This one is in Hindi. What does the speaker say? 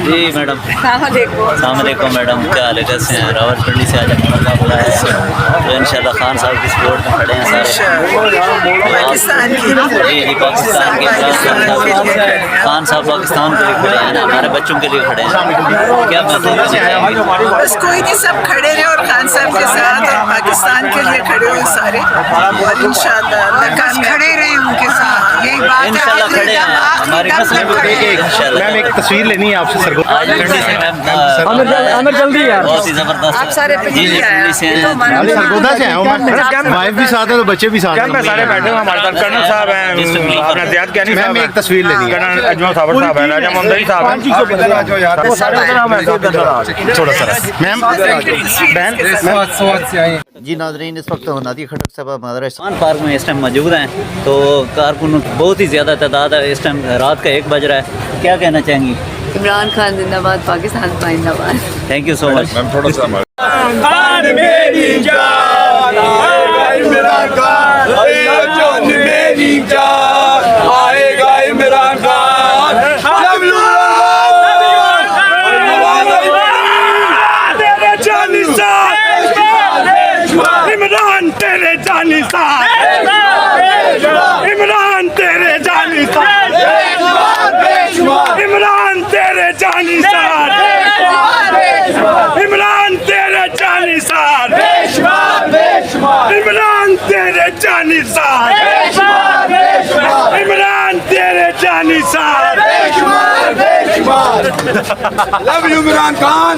जी मैडम। सलामुअलैकुम मैडम, क्या हाल है, कैसे हैं? रावलपिंडी से आज हमारा बुला है तो इंशाल्लाह खान साहब की सपोर्ट में खड़े हैं सारे। पाकिस्तान की जी जी, पाकिस्तान के खान साहब पाकिस्तान के लिए खड़े हैं ना, हमारे बच्चों के लिए खड़े हैं। क्या महसूस करेंगे? बस कोई नहीं, सब खड़े रहे और खान साहब के साथ और पाकिस्तान के लिए खड़े हो सारे, और इंशाल्लाह खड़े रहे उनके साथ। यही बात इंशाल्लाह खड़े हैं हमारी नस्ल को देखे इंशाल्लाह। मैम एक तस्वीर लेनी है आपसे सर को। आज पिंडी से मैम अंदर जल्दी यार। बहुत ही जबरदस्त। आप सारे जी जी, पिंडी से हैं। सरगोदा से आया हूँ मैं, वाइफ भी साथ है तो बच्चे भी साथ हैं। मैं सारे बैठे हूँ, हमारे साथ कर्नल साहब हैं, अपना ज़ियाद कैनी साहब मैम हैं, एक तस्वीर लेनी है। कर्नल अजमल साबर साहब हैं, राजा मुंदई साहब हैं। थोड़ा सा मैम बहन जी नाज़रीन, इस वक्त नादी खटक सभा मदरसा पार्क में इस टाइम मौजूद हैं। तो कारकुन बहुत ही ज़्यादा तादाद है। इस टाइम रात का 1 बज रहा है। क्या कहना चाहेंगी? इमरान खान जिंदाबाद, पाकिस्तान जिंदाबाद। Thank you so much. Imran तेरे जानी साथ, इमरान तेरे जानी साथ, इमरान तेरे जानी साथ, इमरान तेरे जानी साथ, इमरान तेरे जानी साथ, इमरान तेरे जानी साथ। Love you Imran Khan.